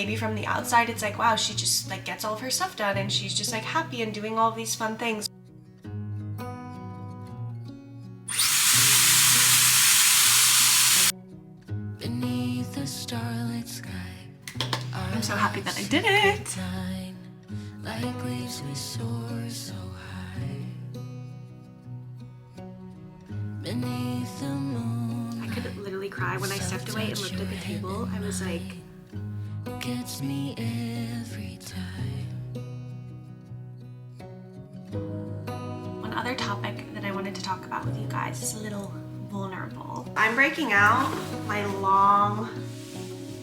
Maybe from the outside, it's like, wow, she just like gets all of her stuff done and she's just like happy and doing all of these fun things. Beneath the starlit sky, I'm so happy that I did it. Like leaves we soar so high. Beneath the moon, I could literally cry when I stepped away and looked at the table. I was like, gets me every time. one other topic that I wanted to talk about with you guys is a little vulnerable. I'm breaking out my long,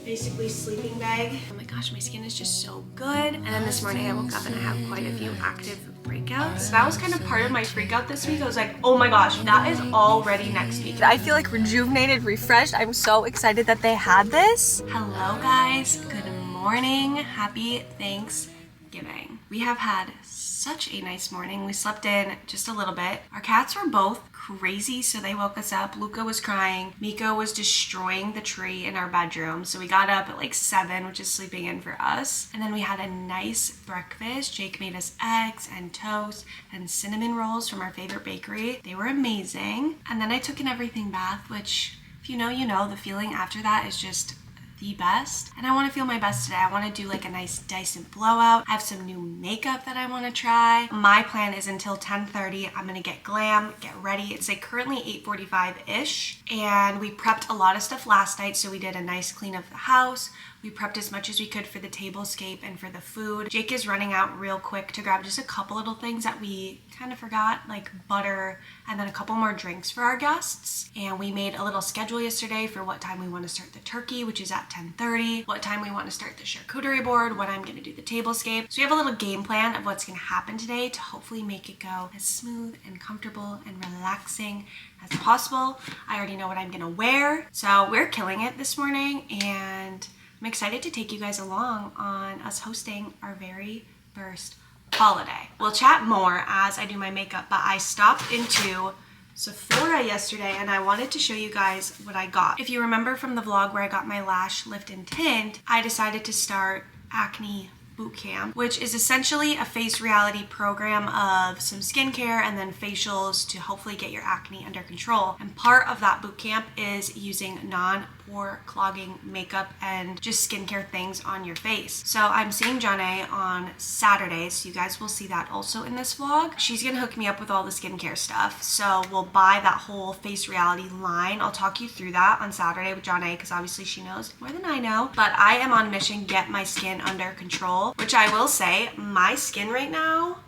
basically sleeping bag. Oh my gosh, my skin is just so good. And then this morning I woke up and I have quite a few active breakouts. That was kind of part of my freak out this week. I was like, oh my gosh, that is already next week. I feel like rejuvenated, refreshed. I'm so excited that they had this. Hello guys, good morning. Happy Thanksgiving. We have had such a nice morning. We slept in just a little bit. Our cats were both crazy, so they woke us up. Luca was crying. Miko was destroying the tree in our bedroom. So we got up at like 7, which is sleeping in for us. And then we had a nice breakfast. Jake made us eggs and toast and cinnamon rolls from our favorite bakery. They were amazing. And then I took an everything bath, which if you know, the feeling after that is just the best. And I want to feel my best today. I want to do like a nice Dyson blowout. I have some new makeup that I want to try. My plan is until 10:30 I'm gonna get glam, get ready. It's like currently 8:45-ish, and we prepped a lot of stuff last night, so we did a nice clean of the house. We prepped as much as we could for the tablescape and for the food. Jake is running out real quick to grab just a couple little things that we kind of forgot, like butter and then a couple more drinks for our guests. And we made a little schedule yesterday for what time we want to start the turkey, which is at 10:30, what time we want to start the charcuterie board, when I'm going to do the tablescape. So we have a little game plan of what's going to happen today to hopefully make it go as smooth and comfortable and relaxing as possible. I already know what I'm going to wear. So we're killing it this morning, and I'm excited to take you guys along on us hosting our very first holiday. We'll chat more as I do my makeup, but I stopped into Sephora yesterday and I wanted to show you guys what I got. If you remember from the vlog where I got my lash lift and tint, I decided to start Acne Bootcamp, which is essentially a face reality program of some skincare and then facials to hopefully get your acne under control. And part of that bootcamp is using non-pore clogging makeup and just skincare things on your face. So I'm seeing Janae on Saturday, so you guys will see that also in this vlog. She's gonna hook me up with all the skincare stuff. So we'll buy that whole face reality line. I'll talk you through that on Saturday with Janae because obviously she knows more than I know. But I am on mission to get my skin under control, which I will say, my skin right now,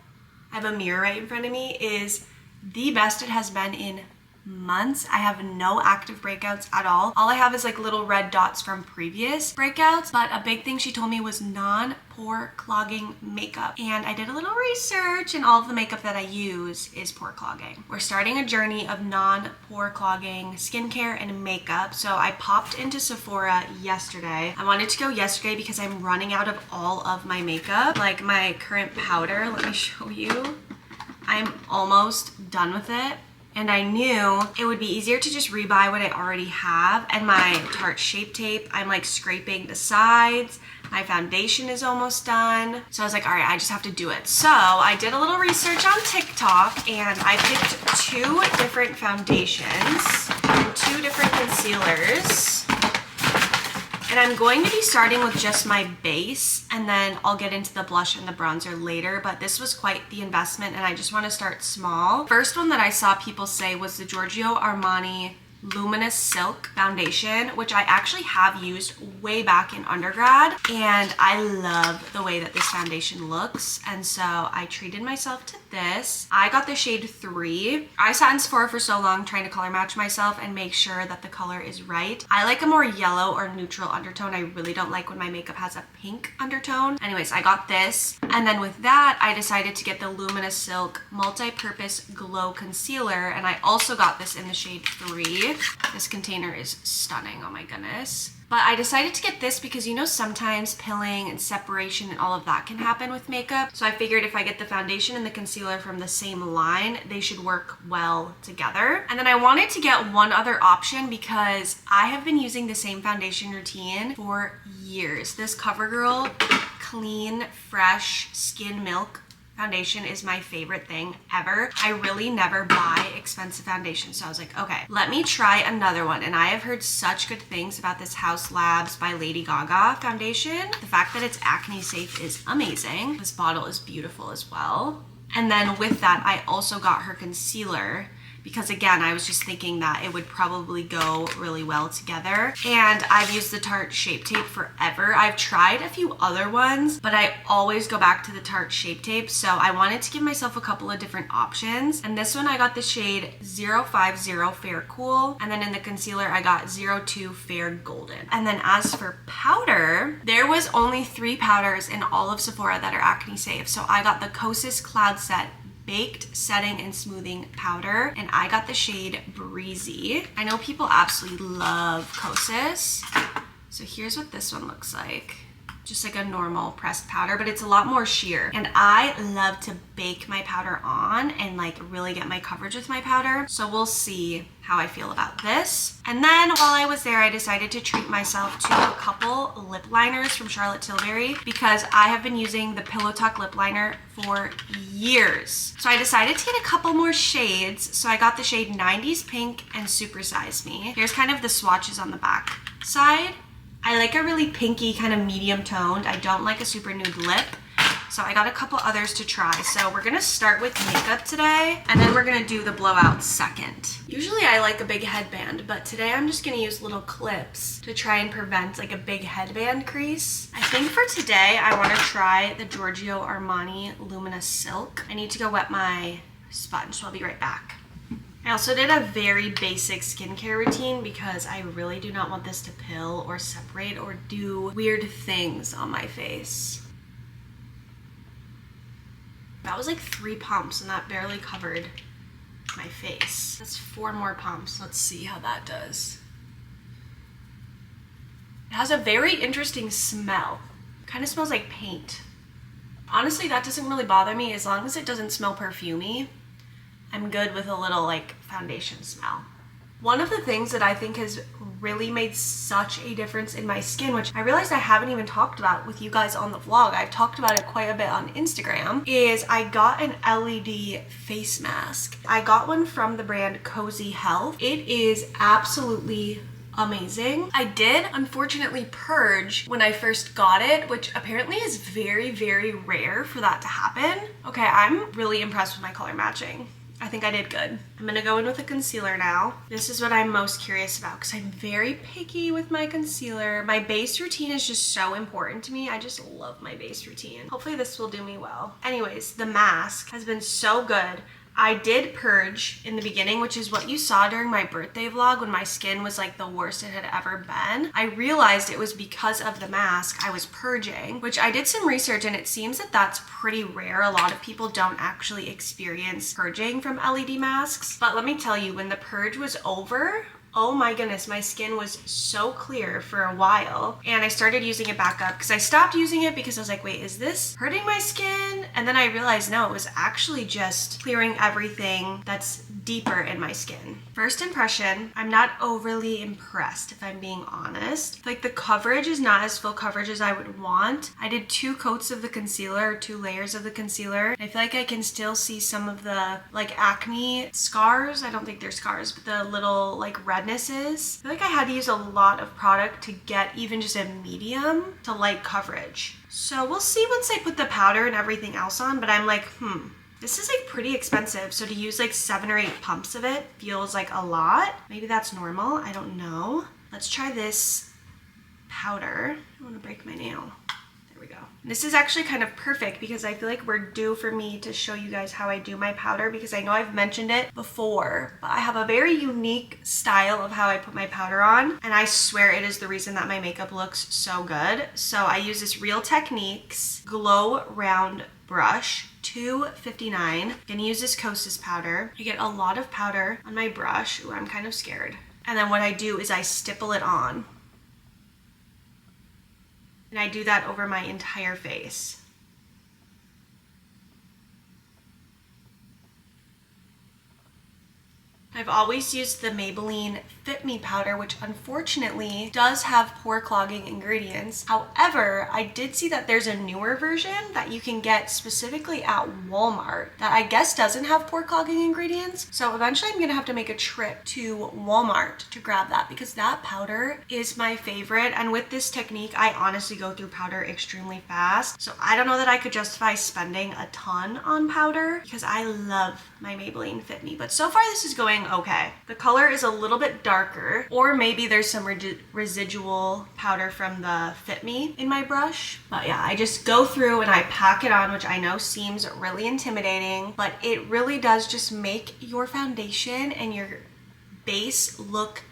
I have a mirror right in front of me, is the best it has been in months. I have no active breakouts at all. All I have is like little red dots from previous breakouts, but a big thing she told me was non-pore clogging makeup. And I did a little research, and all of the makeup that I use is pore clogging. We're starting a journey of non-pore clogging skincare and makeup. So I popped into Sephora yesterday. I wanted to go yesterday because I'm running out of all of my makeup, like my current powder. Let me show you. I'm almost done with it. And I knew it would be easier to just rebuy what I already have. And my Tarte Shape Tape, I'm like scraping the sides. My foundation is almost done. So I was like, all right, I just have to do it. So I did a little research on TikTok and I picked 2 different foundations and 2 different concealers. And I'm going to be starting with just my base, and then I'll get into the blush and the bronzer later, but this was quite the investment and I just want to start small. First one that I saw people say was the Giorgio Armani Luminous Silk foundation, which I actually have used way back in undergrad, and I love the way that this foundation looks, and so I treated myself to this. I got the shade 3. I sat in Sephora for so long trying to color match myself and make sure that the color is right. I like a more yellow or neutral undertone. I really don't like when my makeup has a pink undertone. Anyways, I got this, and then with that I decided to get the Luminous Silk Multi-Purpose Glow Concealer, and I also got this in the shade 3. This container is stunning, oh my goodness. But I decided to get this because, you know, sometimes pilling and separation and all of that can happen with makeup. So I figured if I get the foundation and the concealer from the same line, they should work well together. And then I wanted to get one other option because I have been using the same foundation routine for years. This CoverGirl Clean Fresh Skin Milk foundation is my favorite thing ever. I really never buy expensive foundation, so I was like, okay, let me try another one. And I have heard such good things about this House Labs by Lady Gaga foundation. The fact that it's acne safe is amazing. This bottle is beautiful as well. And then with that, I also got her concealer, because again, I was just thinking that it would probably go really well together. And I've used the Tarte Shape Tape forever. I've tried a few other ones, but I always go back to the Tarte Shape Tape. So I wanted to give myself a couple of different options. And this one, I got the shade 050 Fair Cool. And then in the concealer, I got 02 Fair Golden. And then as for powder, there was only 3 powders in all of Sephora that are acne safe. So I got the Kosas Cloud Set Baked Setting and Smoothing Powder, and I got the shade Breezy. I know people absolutely love Kosas, so here's what this one looks like. Just like a normal pressed powder, but it's a lot more sheer. And I love to bake my powder on and like really get my coverage with my powder. So we'll see how I feel about this. And then while I was there, I decided to treat myself to a couple lip liners from Charlotte Tilbury, because I have been using the Pillow Talk lip liner for years. So I decided to get a couple more shades. So I got the shade 90s Pink and Super Size Me. Here's kind of the swatches on the back side. I like a really pinky kind of medium toned. I don't like a super nude lip. So I got a couple others to try. So we're gonna start with makeup today, and then we're gonna do the blowout second. Usually I like a big headband, but today I'm just gonna use little clips to try and prevent like a big headband crease. I think for today I wanna try the Giorgio Armani Luminous Silk. I need to go wet my sponge, so I'll be right back. I also did a very basic skincare routine because I really do not want this to pill or separate or do weird things on my face. That was like 3 pumps and that barely covered my face. That's 4 more pumps. Let's see how that does. It has a very interesting smell. Kind of smells like paint. Honestly, that doesn't really bother me as long as it doesn't smell perfumey. I'm good with a little like foundation smell. One of the things that I think has really made such a difference in my skin, which I realized I haven't even talked about with you guys on the vlog, I've talked about it quite a bit on Instagram, is I got an LED face mask. I got one from the brand Cozy Health. It is absolutely amazing. I did unfortunately purge when I first got it, which apparently is very, very rare for that to happen. Okay, I'm really impressed with my color matching. I think I did good. I'm gonna go in with a concealer now. This is what I'm most curious about because I'm very picky with my concealer. My base routine is just so important to me. I just love my base routine. Hopefully this will do me well. Anyways, the mask has been so good. I did purge in the beginning, which is what you saw during my birthday vlog when my skin was like the worst it had ever been. I realized it was because of the mask I was purging, which I did some research and it seems that that's pretty rare. A lot of people don't actually experience purging from LED masks. But let me tell you, when the purge was over, oh my goodness, my skin was so clear for a while. And I started using it back up because I stopped using it because I was like, wait, is this hurting my skin? And then I realized, no, it was actually just clearing everything that's deeper in my skin. First impression, I'm not overly impressed if I'm being honest. Like the coverage is not as full coverage as I would want. I did 2 coats of the concealer, 2 layers of the concealer. I feel like I can still see some of the like acne scars. I don't think they're scars, but the little like rednesses. I feel like I had to use a lot of product to get even just a medium to light coverage. So we'll see once I put the powder and everything else on, but I'm like, this is like pretty expensive. So to use like 7 or 8 pumps of it feels like a lot. Maybe that's normal, I don't know. Let's try this powder. I want to break my nail. There we go. This is actually kind of perfect because I feel like we're due for me to show you guys how I do my powder, because I know I've mentioned it before, but I have a very unique style of how I put my powder on, and I swear it is the reason that my makeup looks so good. So I use this Real Techniques Glow Round brush, $2.59. Gonna use this Kosas powder. I get a lot of powder on my brush. Ooh, I'm kind of scared. And then what I do is I stipple it on. And I do that over my entire face. I've always used the Maybelline Fit Me powder, which unfortunately does have pore clogging ingredients. However, I did see that there's a newer version that you can get specifically at Walmart that I guess doesn't have pore clogging ingredients. So eventually I'm gonna have to make a trip to Walmart to grab that because that powder is my favorite. And with this technique, I honestly go through powder extremely fast. So I don't know that I could justify spending a ton on powder because I love my Maybelline Fit Me. But so far this is going okay. The color is a little bit darker, or maybe there's some residual powder from the Fit Me in my brush. But yeah, I just go through and I pack it on, which I know seems really intimidating, but it really does just make your foundation and your base look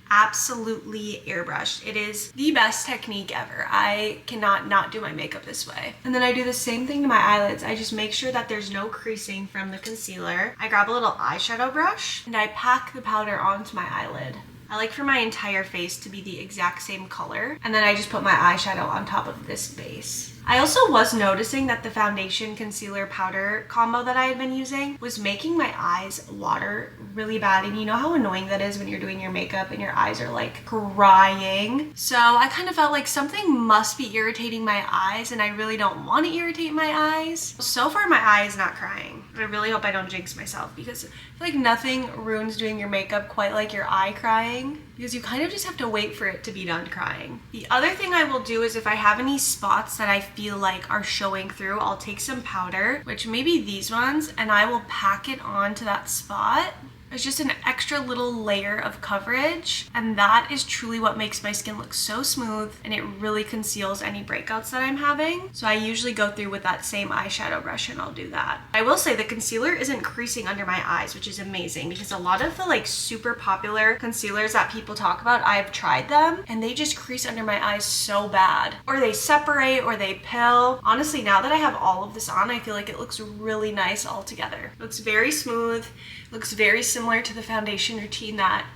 absolutely airbrushed. It is the best technique ever. I cannot not do my makeup this way. And then I do the same thing to my eyelids. I just make sure that there's no creasing from the concealer. I grab a little eyeshadow brush and I pack the powder onto my eyelid. I like for my entire face to be the exact same color. And then I just put my eyeshadow on top of this base. I also was noticing that the foundation concealer powder combo that I had been using was making my eyes water really bad. And you know how annoying that is when you're doing your makeup and your eyes are like crying. So I kind of felt like something must be irritating my eyes and I really don't want to irritate my eyes. So far my eye is not crying. I really hope I don't jinx myself because I feel like nothing ruins doing your makeup quite like your eye crying, because you kind of just have to wait for it to be done crying. The other thing I will do is if I have any spots that I feel like are showing through, I'll take some powder, which maybe these ones, and I will pack it onto that spot. It's just an extra little layer of coverage, and that is truly what makes my skin look so smooth, and it really conceals any breakouts that I'm having. So I usually go through with that same eyeshadow brush and I'll do that. I will say the concealer isn't creasing under my eyes, which is amazing because a lot of the like super popular concealers that people talk about, I've tried them and they just crease under my eyes so bad, or they separate or they pill. Honestly, now that I have all of this on, I feel like it looks really nice all together. It looks very smooth. Looks very similar to the foundation routine that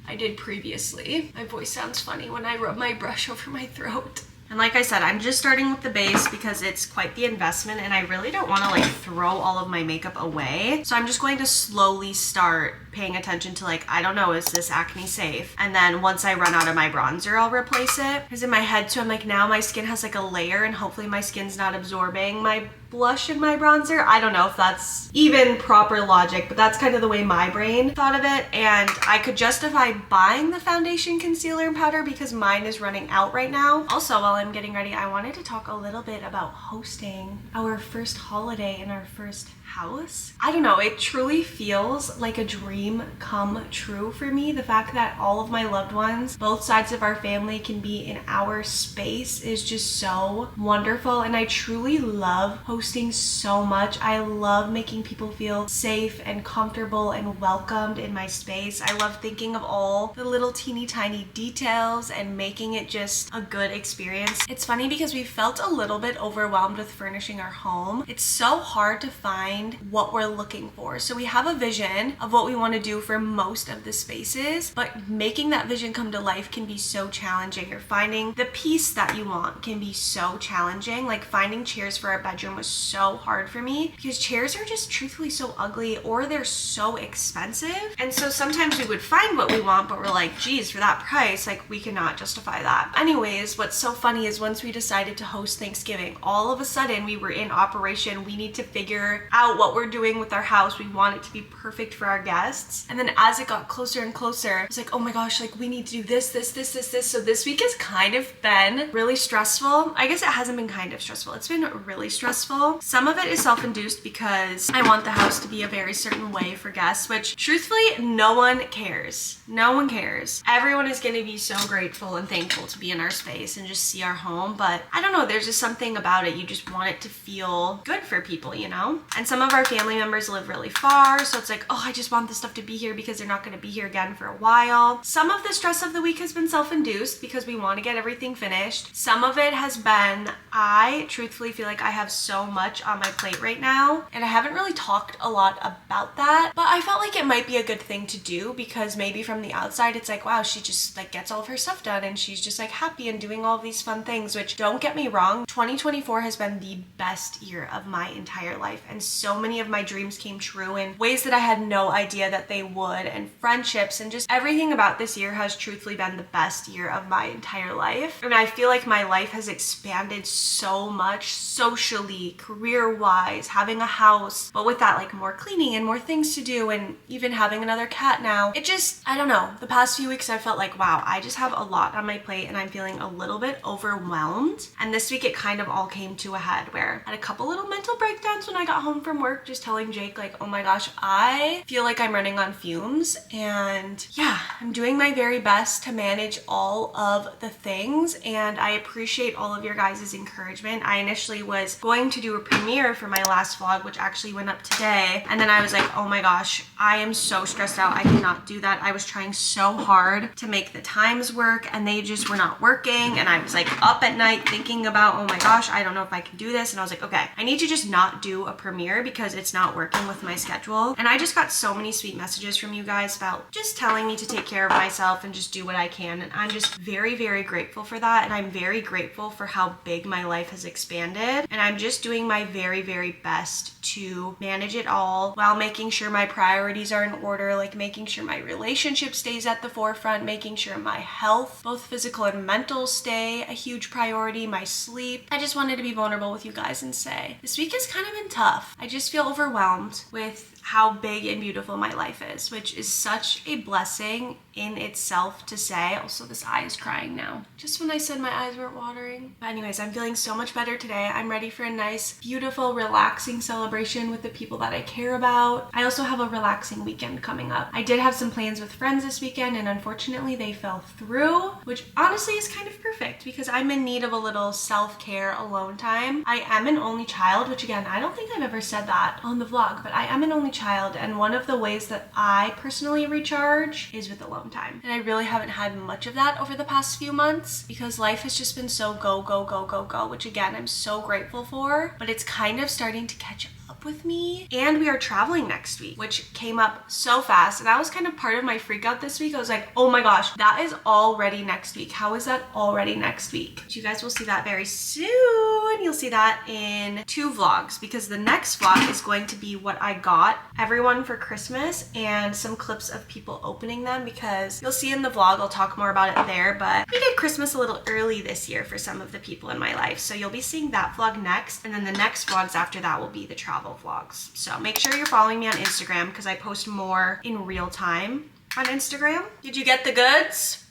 I did previously. My voice sounds funny when I rub my brush over my throat. And like I said, I'm just starting with the base because it's quite the investment and I really don't want to like throw all of my makeup away. So I'm just going to slowly start paying attention to like, I don't know, is this acne safe? And then once I run out of my bronzer, I'll replace it. Because in my head too, I'm like, now my skin has like a layer and hopefully my skin's not absorbing my blush and my bronzer. I don't know if that's even proper logic, but that's kind of the way my brain thought of it. And I could justify buying the foundation, concealer, and powder because mine is running out right now. Also, while I'm getting ready, I wanted to talk a little bit about hosting our first holiday in our first house. I don't know, it truly feels like a dream come true for me. The fact that all of my loved ones, both sides of our family, can be in our space is just so wonderful, and I truly love hosting so much. I love making people feel safe and comfortable and welcomed in my space. I love thinking of all the little teeny tiny details and making it just a good experience. It's funny because we felt a little bit overwhelmed with furnishing our home. It's so hard to find what we're looking for. So we have a vision of what we want to do for most of the spaces, but making that vision come to life can be so challenging, or finding the piece that you want can be so challenging. Like finding chairs for our bedroom was so hard for me because chairs are just truthfully so ugly, or they're so expensive. And so sometimes we would find what we want, but we're like, geez, for that price, like we cannot justify that. Anyways, what's so funny is once we decided to host Thanksgiving, all of a sudden we were in operation. We need to figure out what we're doing with our house. We want it to be perfect for our guests. And then as it got closer and closer, I was like, oh my gosh, like we need to do this. So this week has kind of been really stressful. I guess it hasn't been kind of stressful. It's been really stressful. Some of it is self-induced because I want the house to be a very certain way for guests, which truthfully, no one cares. No one cares. Everyone is going to be so grateful and thankful to be in our space and just see our home. But I don't know, there's just something about it. You just want it to feel good for people, you know? And some of our family members live really far, so it's like, oh, I just want this stuff to be here because they're not going to be here again for a while. Some of the stress of the week has been self-induced because we want to get everything finished. Some of it has been, I truthfully feel like I have so much on my plate right now, and I haven't really talked a lot about that, but I felt like it might be a good thing to do because maybe from the outside it's like, wow, she just like gets all of her stuff done and she's just like happy and doing all of these fun things, which don't get me wrong, 2024 has been the best year of my entire life, and so many of my dreams came true in ways that I had no idea that they would, and friendships, and just everything about this year has truthfully been the best year of my entire life. And I feel like my life has expanded so much socially, career-wise, having a house, but with that, like more cleaning and more things to do, and even having another cat now. It just, I don't know, the past few weeks I felt like, wow, I just have a lot on my plate and I'm feeling a little bit overwhelmed. And this week it kind of all came to a head where I had a couple little mental breakdowns when I got home from work, just telling Jake like, oh my gosh, I feel like I'm running on fumes. And yeah, I'm doing my very best to manage all of the things, and I appreciate all of your guys' encouragement. I initially was going to do a premiere for my last vlog, which actually went up today, and then I was like, oh my gosh, I am so stressed out, I cannot do that. I was trying so hard to make the times work and they just were not working, and I was like up at night thinking about, oh my gosh, I don't know if I can do this. And I was like, okay, I need to just not do a premiere because it's not working with my schedule. And I just got so many sweet messages from you guys about just telling me to take care of myself and just do what I can, and I'm just very, very grateful for that. And I'm very grateful for how big my life has expanded, and I'm just doing my very, very best to manage it all while making sure my priorities are in order, like making sure my relationship stays at the forefront, making sure my health, both physical and mental, stay a huge priority, my sleep. I just wanted to be vulnerable with you guys and say this week has kind of been tough. I just feel overwhelmed with how big and beautiful my life is, which is such a blessing in itself to say. Also, this eye is crying now. Just when I said my eyes weren't watering. But anyways, I'm feeling so much better today. I'm ready for a nice, beautiful, relaxing celebration with the people that I care about. I also have a relaxing weekend coming up. I did have some plans with friends this weekend, and unfortunately they fell through, which honestly is kind of perfect because I'm in need of a little self-care alone time. I am an only child, which again, I don't think I've ever said that on the vlog, but I am an only child, and one of the ways that I personally recharge is with alone time. And I really haven't had much of that over the past few months because life has just been so go, go, go, go, go, which again, I'm so grateful for, but it's kind of starting to catch up with me. And we are traveling next week, which came up so fast, and that was kind of part of my freak out this week. I was like, oh my gosh, that is already next week. How is that already next week? But you guys will see that very soon. You'll see that in 2 vlogs because the next vlog is going to be what I got everyone for Christmas and some clips of people opening them, because you'll see in the vlog, I'll talk more about it there, but we did Christmas a little early this year for some of the people in my life. So you'll be seeing that vlog next, and then the next vlogs after that will be the travel vlogs. So make sure you're following me on Instagram because I post more in real time on Instagram. Did you get the goods?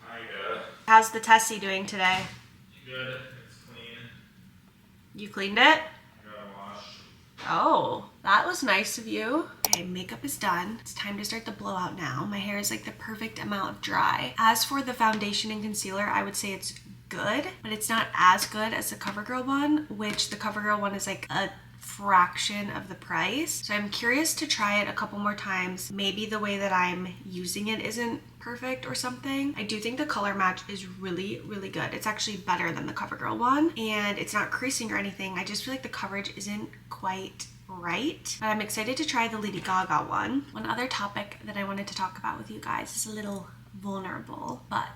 Kinda. How's the Tessie doing today? Good. It's clean. You cleaned it? I gotta wash. Oh, that was nice of you. Okay, makeup is done. It's time to start the blowout now. My hair is like the perfect amount of dry. As for the foundation and concealer, I would say it's good, but it's not as good as the CoverGirl one, which the CoverGirl one is like a fraction of the price. So I'm curious to try it a couple more times. Maybe the way that I'm using it isn't perfect or something. I do think the color match is really, really good. It's actually better than the CoverGirl one, and it's not creasing or anything. I just feel like the coverage isn't quite right, but I'm excited to try the Lady Gaga one. One other topic that I wanted to talk about with you guys is a little vulnerable, but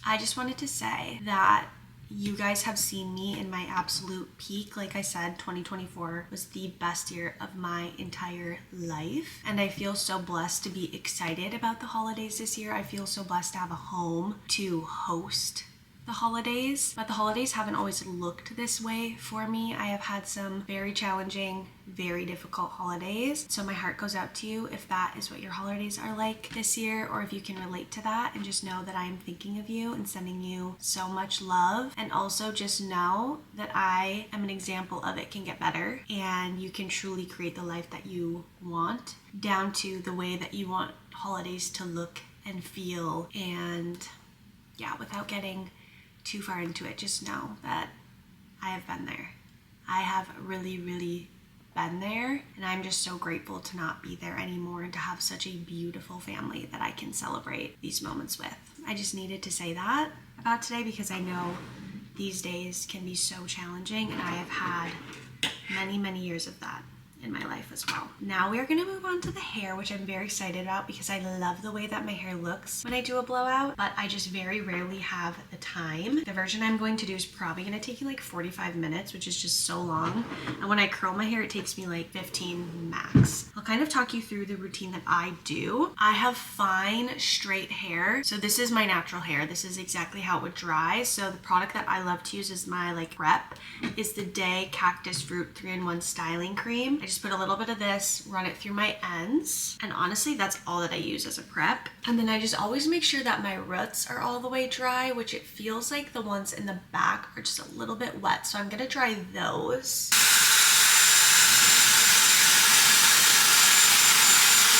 I just wanted to say that you guys have seen me in my absolute peak. Like I said, 2024 was the best year of my entire life, and I feel so blessed to be excited about the holidays this year. I feel so blessed to have a home to host the holidays, but the holidays haven't always looked this way for me. I have had some very challenging, very difficult holidays, so my heart goes out to you if that is what your holidays are like this year, or if you can relate to that, and just know that I am thinking of you and sending you so much love. And also just know that I am an example of it can get better, and you can truly create the life that you want, down to the way that you want holidays to look and feel. And yeah, without getting too far into it, just know that I have been there. I have really, really been there, and I'm just so grateful to not be there anymore and to have such a beautiful family that I can celebrate these moments with. I just needed to say that about today because I know these days can be so challenging, and I have had many, many years of that. in my life as well. Now we are gonna move on to the hair, which I'm very excited about because I love the way that my hair looks when I do a blowout, but I just very rarely have the time. The version I'm going to do is probably gonna take you like 45 minutes, which is just so long. And when I curl my hair, it takes me like 15 max. I'll kind of talk you through the routine that I do. I have fine, straight hair. So this is my natural hair. This is exactly how it would dry. So the product that I love to use is my like prep is the Day Cactus Fruit 3-in-1 styling cream. I just put a little bit of this, run it through my ends. And honestly, that's all that I use as a prep. And then I just always make sure that my roots are all the way dry, which it feels like the ones in the back are just a little bit wet. So I'm gonna dry those.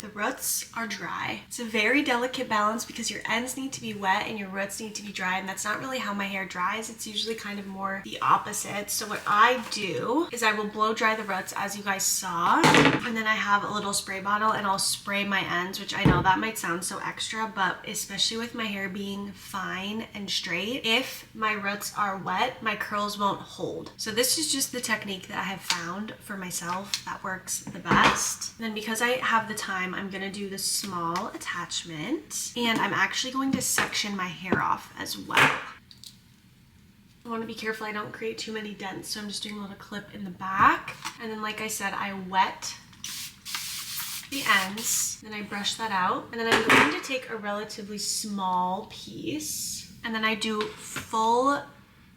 The roots are dry. It's a very delicate balance because your ends need to be wet and your roots need to be dry, and that's not really how my hair dries. It's usually kind of more the opposite. So what I do is I will blow dry the roots as you guys saw, and then I have a little spray bottle and I'll spray my ends, which I know that might sound so extra, but especially with my hair being fine and straight, if my roots are wet, my curls won't hold. So this is just the technique that I have found for myself that works the best. And then because I have the time, I'm gonna do the small attachment, and I'm actually going to section my hair off as well. I want to be careful I don't create too many dents, so I'm just doing a little clip in the back. And then like I said, I wet the ends, then I brush that out, and then I'm going to take a relatively small piece, and then I do full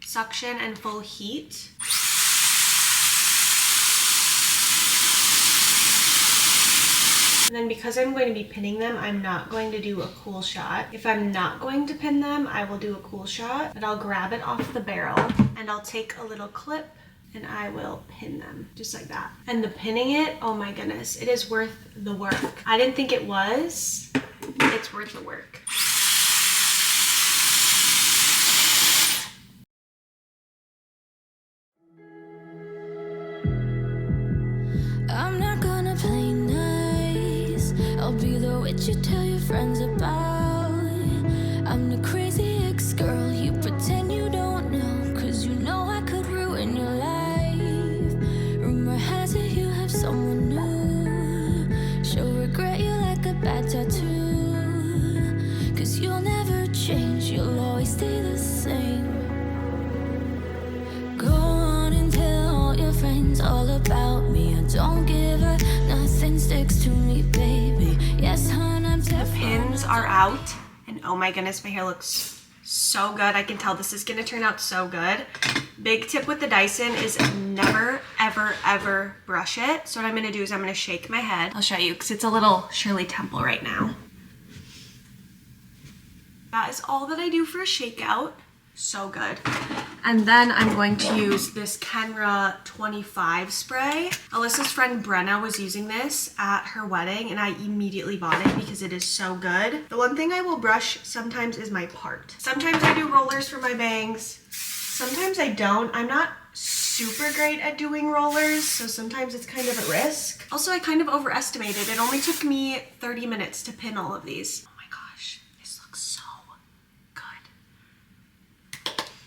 suction and full heat. And then because I'm going to be pinning them, I'm not going to do a cool shot. If I'm not going to pin them, I will do a cool shot, but I'll grab it off the barrel and I'll take a little clip and I will pin them just like that. And the pinning it, oh my goodness, it is worth the work. I didn't think it was. It's worth the work. I'm not gonna play nice. I'll be the witch you tell your friends about. I'm the crazy ex-girl you pretend you don't know, 'cause you know I could ruin your life. Rumor has it you have someone new. She'll regret you like a bad tattoo, 'cause you'll never change, you'll always stay the same. Go on and tell all your friends all about me. I don't give a nothing sticks to me, baby. Yes, hon, I'm The pins are out, and oh my goodness, my hair looks so good. I can tell this is gonna turn out so good. Big tip with the Dyson is never, ever, ever brush it. So what I'm gonna do is I'm gonna shake my head. I'll show you, because it's a little Shirley Temple right now. That is all that I do for a shakeout. So good. And then I'm going to use this Kenra 25 spray. Alyssa's friend Brenna was using this at her wedding, and I immediately bought it because it is so good. The one thing I will brush sometimes is my part. Sometimes I do rollers for my bangs. Sometimes I don't. I'm not super great at doing rollers, so sometimes it's kind of a risk. Also, I kind of overestimated. It only took me 30 minutes to pin all of these. Oh my gosh, this looks so good.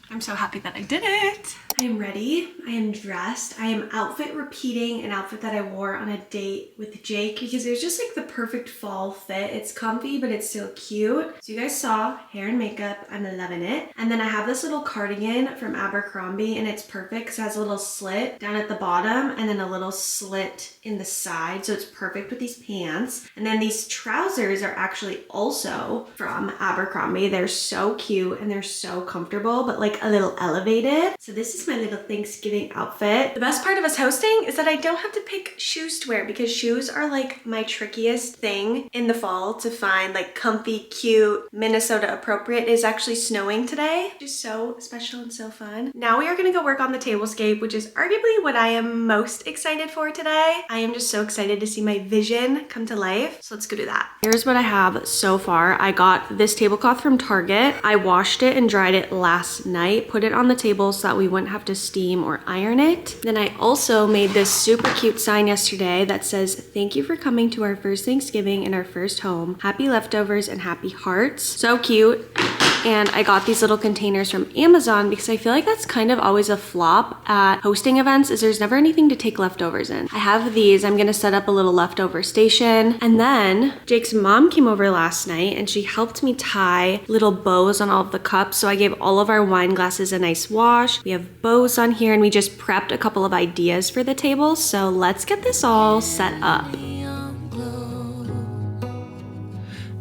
I'm so happy that I did it. I am ready. I am dressed. I am outfit repeating an outfit that I wore on a date with Jake because it was just like the perfect fall fit. It's comfy, but it's still cute. So you guys saw hair and makeup. I'm loving it. And then I have this little cardigan from Abercrombie, and it's perfect because it has a little slit down at the bottom and then a little slit in the side. So it's perfect with these pants. And then these trousers are actually also from Abercrombie. They're so cute and they're so comfortable, but like a little elevated. So this is my little Thanksgiving outfit. The best part of us hosting is that I don't have to pick shoes to wear because shoes are like my trickiest thing in the fall to find, like comfy, cute, Minnesota appropriate. It is actually snowing today, which is so special and so fun. Now we are gonna go work on the Tablescape, which is arguably what I am most excited for today. I am just so excited to see my vision come to life. So let's go do that. Here's what I have so far. I got this tablecloth from Target. I washed it and dried it last night, put it on the table so that we wouldn't have to steam or iron it. Then I also made this super cute sign yesterday that says, "Thank you for coming to our first Thanksgiving in our first home. Happy leftovers and happy hearts." So cute. And I got these little containers from Amazon because I feel like that's kind of always a flop at hosting events, is there's never anything to take leftovers in. I have these. I'm gonna set up a little leftover station. And then Jake's mom came over last night and she helped me tie little bows on all of the cups. So I gave all of our wine glasses a nice wash. We have bows on here and we just prepped a couple of ideas for the table. So let's get this all set up.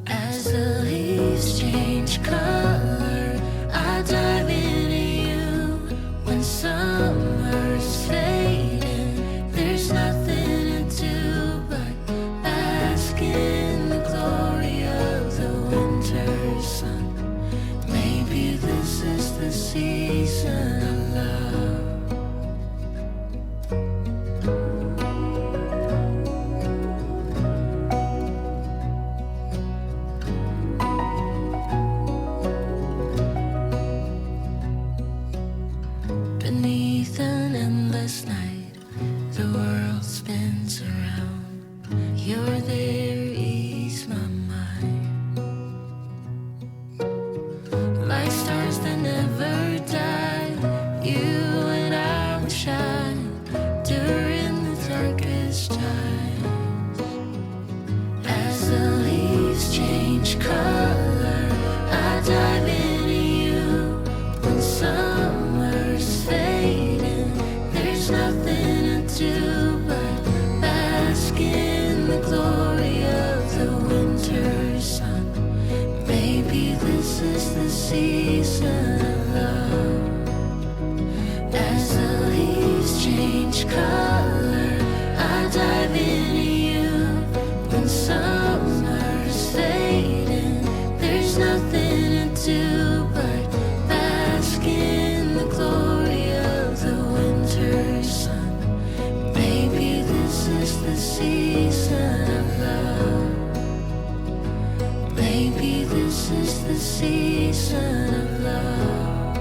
As the leaves change color, I dive into you. When summer's fading, there's nothing to do but bask in the glory of the winter sun. Maybe this is the season of love. Beneath an endless night, the world spins around. You're there, ease my mind. Like stars that never die, you and I will shine during the darkest times. As the leaves change color, I dive into you. When summer's fading, there's nothing to do but bask in the glory of the winter sun. Maybe this is the season of love. As the leaves change color, I dive into you. When summer's fading, there's nothing to do but bask in the glory of the winter sun. Maybe this is the season of love. Maybe this is the season of love.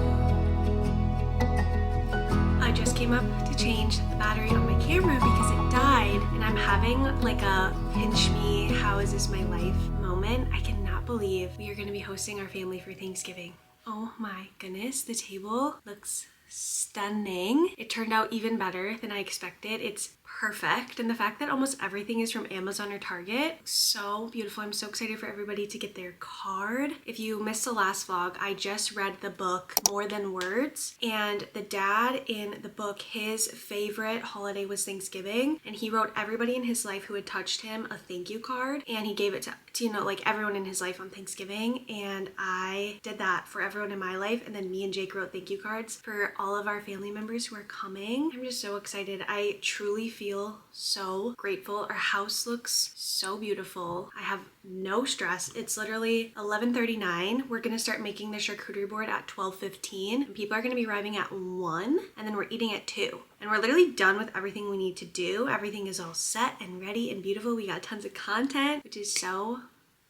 I just came up to change the battery on my camera because it died and I'm having like a pinch me, how is this my life moment. I cannot believe we are going to be hosting our family for Thanksgiving. Oh my goodness, the table looks stunning. It turned out even better than I expected. It's perfect, and the fact that almost everything is from Amazon or Target, so beautiful. I'm so excited for everybody to get their card. If you missed the last vlog, I just read the book More Than Words, and the dad in the book, his favorite holiday was Thanksgiving, and he wrote everybody in his life who had touched him a thank you card, and he gave it to you know, like everyone in his life on Thanksgiving. And I did that for everyone in my life, and then me and Jake wrote thank you cards for all of our family members who are coming. I'm just so excited. I truly feel so grateful. Our house looks so beautiful. I have no stress. It's literally 11:39. We're gonna start making the charcuterie board at 12:15, and people are gonna be arriving at 1, and then we're eating at 2. And we're literally done with everything we need to do. Everything is all set and ready and beautiful. We got tons of content, which is so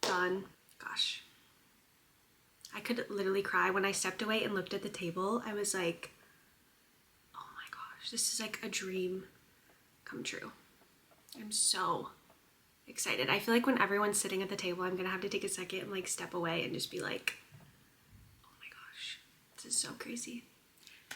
fun. Gosh, I could literally cry. When I stepped away and looked at the table, I was like, oh my gosh, this is like a dream come true. I'm so excited. I feel like when everyone's sitting at the table, I'm gonna have to take a second and like step away and just be like, oh my gosh, this is so crazy.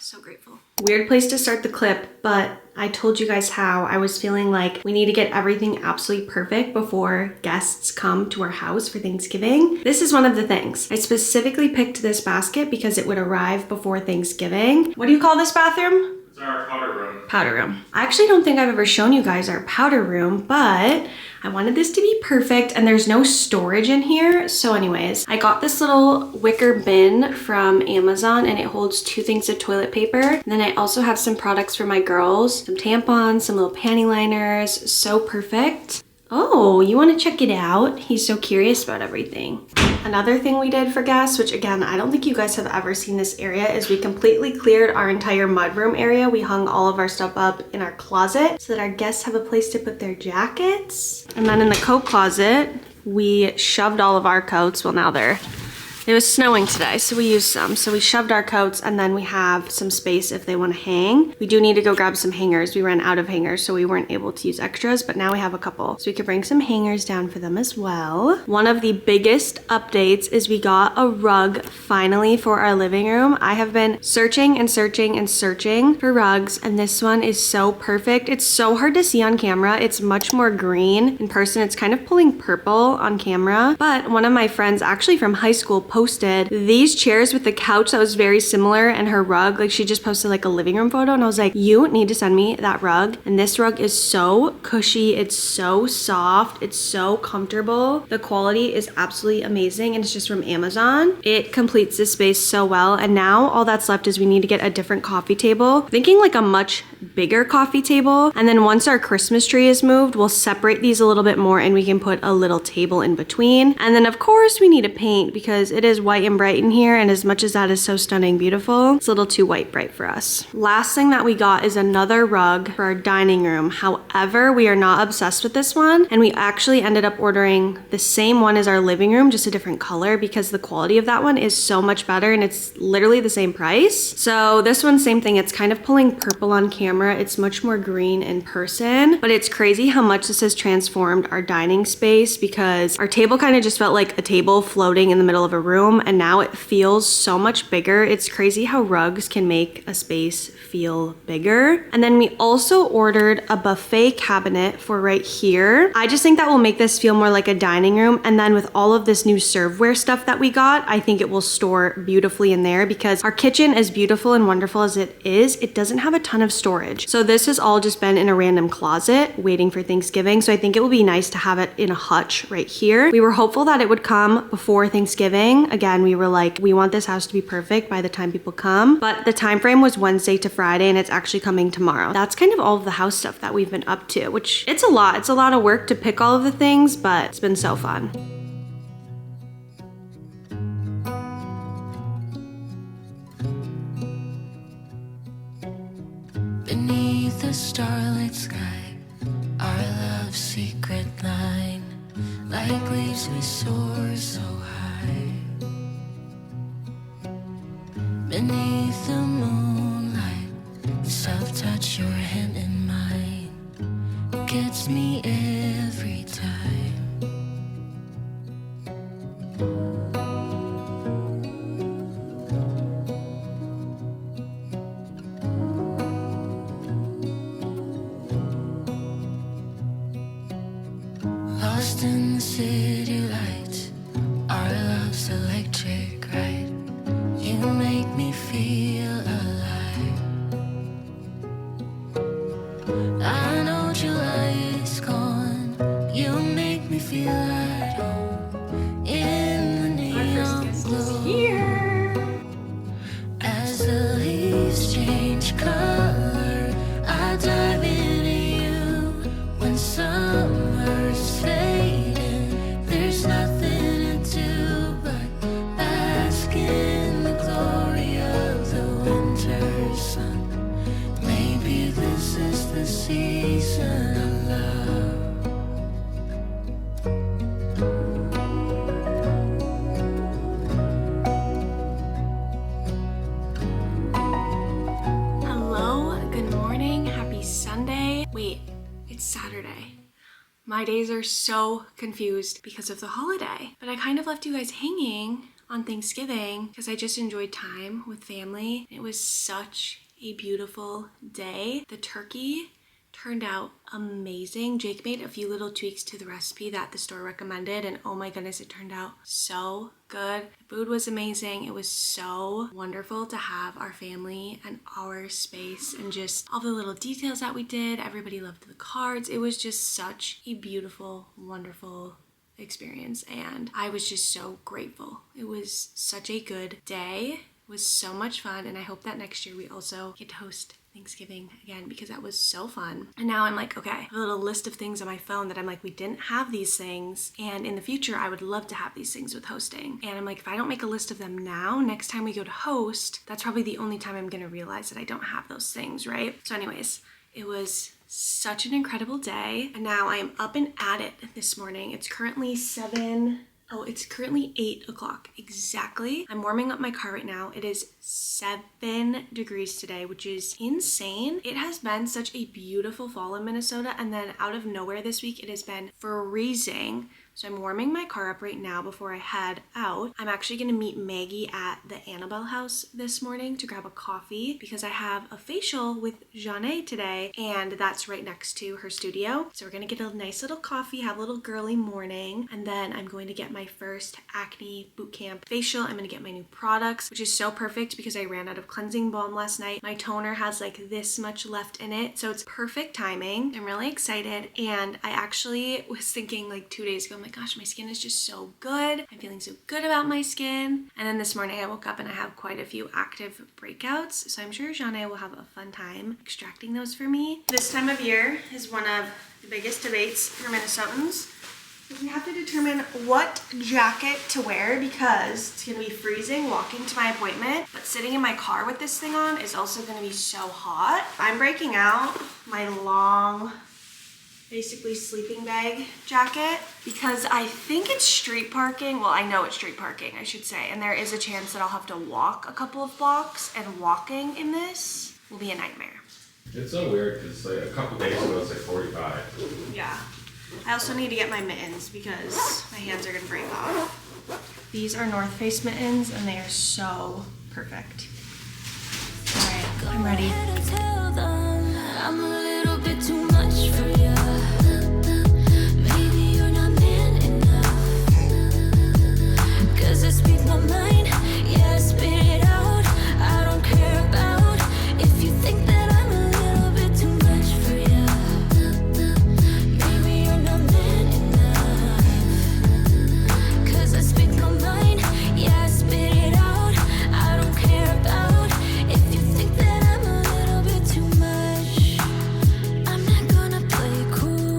So grateful. Weird place to start the clip, but I told you guys how I was feeling like we need to get everything absolutely perfect before guests come to our house for Thanksgiving. This is one of the things. I specifically picked this basket because it would arrive before Thanksgiving. What do you call this bathroom? It's our powder room. Powder room. I actually don't think I've ever shown you guys our powder room, but I wanted this to be perfect, and there's no storage in here. So anyways, I got this little wicker bin from Amazon, and it holds 2 things of toilet paper. And then I also have some products for my girls, some tampons, some little panty liners. So perfect. Oh, you want to check it out? He's so curious about everything. Another thing we did for guests, which again, I don't think you guys have ever seen this area, is we completely cleared our entire mudroom area. We hung all of our stuff up in our closet so that our guests have a place to put their jackets. And then in the coat closet, we shoved all of our coats. Well, now they're It was snowing today, so we used some. So we shoved our coats, and then we have some space if they want to hang. We do need to go grab some hangers. We ran out of hangers, so we weren't able to use extras, but now we have a couple. So we could bring some hangers down for them as well. One of the biggest updates is we got a rug finally for our living room. I have been searching and searching and searching for rugs, and this one is so perfect. It's so hard to see on camera. It's much more green in person. It's kind of pulling purple on camera, but one of my friends actually from high school posted these chairs with the couch that was very similar, and her rug, like she just posted like a living room photo, and I was like, you need to send me that rug. And this rug is so cushy, it's so soft, it's so comfortable. The quality is absolutely amazing, and it's just from Amazon. It completes this space so well, and now all that's left is we need to get a different coffee table. Thinking like a much bigger coffee table, and then once our Christmas tree is moved, we'll separate these a little bit more and we can put a little table in between. And then of course we need to paint because it is white and bright in here, and as much as that is so stunning beautiful, it's a little too white bright for us. Last thing that we got is another rug for our dining room. However, we are not obsessed with this one, and we actually ended up ordering the same one as our living room, just a different color, because the quality of that one is so much better and it's literally the same price. So this one, same thing, it's kind of pulling purple on camera. It's much more green in person, but it's crazy how much this has transformed our dining space, because our table kind of just felt like a table floating in the middle of a room, and now it feels so much bigger. It's crazy how rugs can make a space feel bigger. And then we also ordered a buffet cabinet for right here. I just think that will make this feel more like a dining room, and then with all of this new serveware stuff that we got, I think it will store beautifully in there, because our kitchen, as beautiful and wonderful as it is, it doesn't have a ton of storage. So this has all just been in a random closet waiting for Thanksgiving, so I think it will be nice to have it in a hutch right here. We were hopeful that it would come before Thanksgiving. Again, we were like, we want this house to be perfect by the time people come, but the time frame was Wednesday to Friday, and it's actually coming tomorrow. That's kind of all of the house stuff that we've been up to, which it's a lot. It's a lot of work to pick all of the things, but it's been so fun. Beneath the starlit sky, our love's secret line, like leaves we soar so high. Beneath the moonlight, self-touch your hand in mine, gets me every time. Lost in the city lights, our love's electric right. You make me feel alive. I know July is gone. You make me feel at home in the neon glow. As the leaves change color, I dive into you. When summer's fading, there's nothing to do but bask in the glory of the winter sun. Maybe this is the season of love. Hello, good morning, happy Sunday. Wait, it's Saturday. My days are so confused because of the holiday, but I kind of left you guys hanging on Thanksgiving because I just enjoyed time with family. It was such a beautiful day. The turkey turned out amazing. Jake made a few little tweaks to the recipe that the store recommended, and oh my goodness, it turned out so good. The food was amazing. It was so wonderful to have our family and our space and just all the little details that we did. Everybody loved the cards. It was just such a beautiful, wonderful experience, and I was just so grateful. It was such a good day. It was so much fun, and I hope that next year we also get to host Thanksgiving again, because that was so fun. And now I'm like, okay, I have a little list of things on my phone that I'm like, we didn't have these things, and in the future I would love to have these things with hosting. And I'm like, if I don't make a list of them now, next time we go to host, that's probably the only time I'm gonna realize that I don't have those things, right? So anyways, it was such an incredible day, and now I am up and at it this morning. It's currently 7 Oh, it's currently 8 o'clock exactly. I'm warming up my car right now. It is 7 degrees today, which is insane. It has been such a beautiful fall in Minnesota, and then out of nowhere this week, it has been freezing. So I'm warming my car up right now before I head out. I'm actually gonna meet Maggie at the Annabelle house this morning to grab a coffee because I have a facial with Jeanne today, and that's right next to her studio. So we're gonna get a nice little coffee, have a little girly morning, and then I'm going to get my first acne bootcamp facial. I'm gonna get my new products, which is so perfect because I ran out of cleansing balm last night. My toner has like this much left in it, so it's perfect timing. I'm really excited, and I actually was thinking like 2 days ago, my gosh, my skin is just so good. I'm feeling so good about my skin. And then this morning I woke up and I have quite a few active breakouts. So I'm sure Jeanne will have a fun time extracting those for me. This time of year is one of the biggest debates for Minnesotans. We have to determine what jacket to wear because it's gonna be freezing walking to my appointment, but sitting in my car with this thing on is also gonna be so hot. I'm breaking out my long, basically sleeping bag jacket because I think it's street parking. Well, I know it's street parking, I should say, and there is a chance that I'll have to walk a couple of blocks, and walking in this will be a nightmare. It's so weird because like a couple days ago it's like 45. Yeah. I also need to get my mittens because my hands are gonna break off. These are North Face mittens and they are so perfect. All right, I'm ready. I'm a little bit too much for you. Maybe you're not man enough. 'Cause I speak my mind, yeah, I spit it out. I don't care about if you think that I'm a little bit too much for you. Maybe you're not man enough. 'Cause I speak my mind, yeah, I spit it out. I don't care about if you think that I'm a little bit too much. I'm not gonna play cool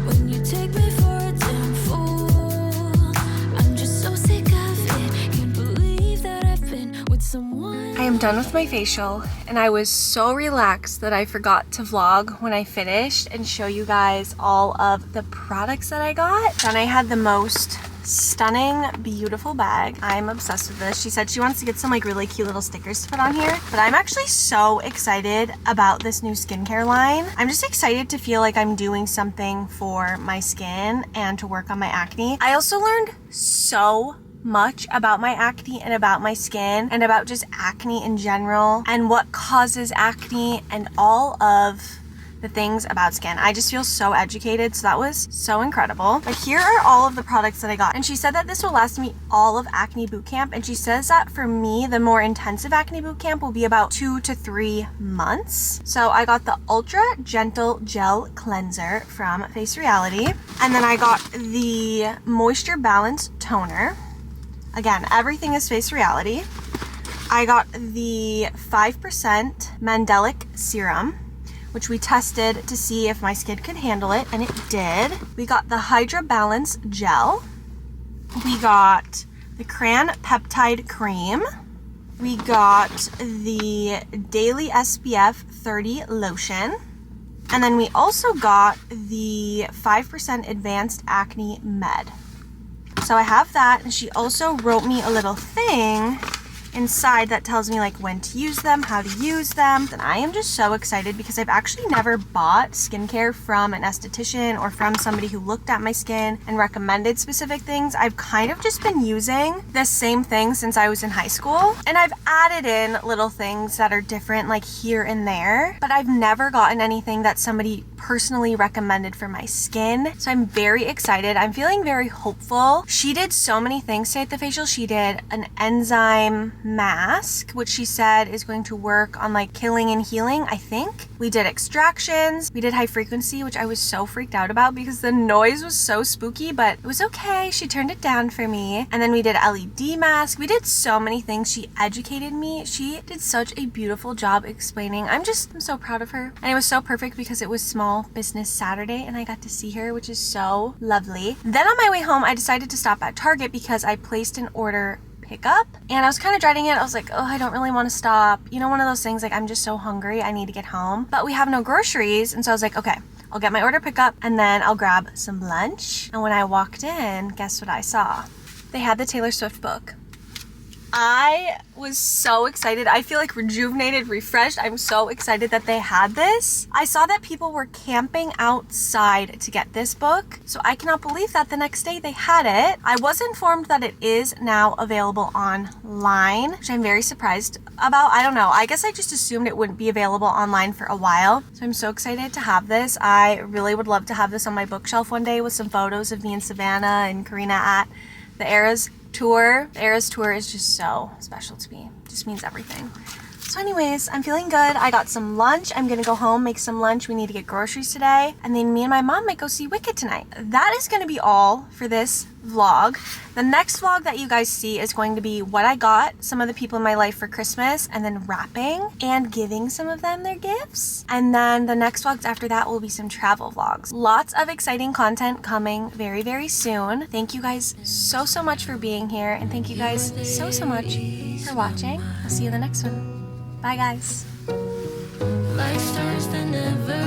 when you take me for a damn fool. I'm just so sick of it. Can't believe that I've been with someone. I am done with my facial and I was so relaxed that I forgot to vlog when I finished and show you guys all of the products that I got. Then I had the most stunning, beautiful bag. I'm obsessed with this. She said she wants to get some like really cute little stickers to put on here, but I'm actually so excited about this new skincare line. I'm just excited to feel like I'm doing something for my skin and to work on my acne. I also learned so much about my acne and about my skin and about just acne in general and what causes acne and all of the things about skin. I just feel so educated, so that was so incredible. But here are all of the products that I got, and she said that this will last me all of acne boot camp, and she says that for me the more intensive acne boot camp will be about 2 to 3 months. So I got the Ultra Gentle Gel Cleanser from Face Reality, and then I got the Moisture Balance Toner. Again, everything is Face Reality. I got the 5% Mandelic Serum, which we tested to see if my skin could handle it, and it did. We got the Hydra Balance Gel. We got the Cran Peptide Cream. We got the Daily SPF 30 Lotion. And then we also got the 5% Advanced Acne Med. So I have that, and she also wrote me a little thing inside that tells me like when to use them, how to use them. And I am just so excited because I've actually never bought skincare from an esthetician or from somebody who looked at my skin and recommended specific things. I've kind of just been using the same thing since I was in high school, and I've added in little things that are different like here and there, but I've never gotten anything that somebody personally recommended for my skin. So I'm very excited. I'm feeling very hopeful. She did so many things today at the facial. She did an enzyme mask, which she said is going to work on like killing and healing, I think. We did extractions. We did high frequency, which I was so freaked out about because the noise was so spooky, but it was okay. She turned it down for me. And then we did LED mask. We did so many things. She educated me. She did such a beautiful job explaining. I'm so proud of her. And it was so perfect because it was Small Business Saturday and I got to see her, which is so lovely. Then on my way home, I decided to stop at Target because I placed an order pickup and I was kind of dreading it. I was like, oh, I don't really want to stop. You know, one of those things like I'm just so hungry, I need to get home, but we have no groceries. And so I was like, okay, I'll get my order pickup, and then I'll grab some lunch. And when I walked in, guess what I saw? They had the Taylor Swift book. I was so excited. I feel like rejuvenated, refreshed. I'm so excited that they had this. I saw that people were camping outside to get this book, so I cannot believe that the next day they had it. I was informed that it is now available online, which I'm very surprised about. I don't know. I guess I just assumed it wouldn't be available online for a while. So I'm so excited to have this. I really would love to have this on my bookshelf one day with some photos of me and Savannah and Karina at the Eras tour. The Eras tour is just so special to me. It just means everything. So anyways, I'm feeling good. I got some lunch. I'm gonna go home, make some lunch. We need to get groceries today. And then me and my mom might go see Wicked tonight. That is gonna be all for this vlog. The next vlog that you guys see is going to be what I got some of the people in my life for Christmas, and then wrapping and giving some of them their gifts. And then the next vlogs after that will be some travel vlogs. Lots of exciting content coming very, very soon. Thank you guys so much for being here, and thank you guys so much for watching. I'll see you in the next one. Bye guys. Like stars that never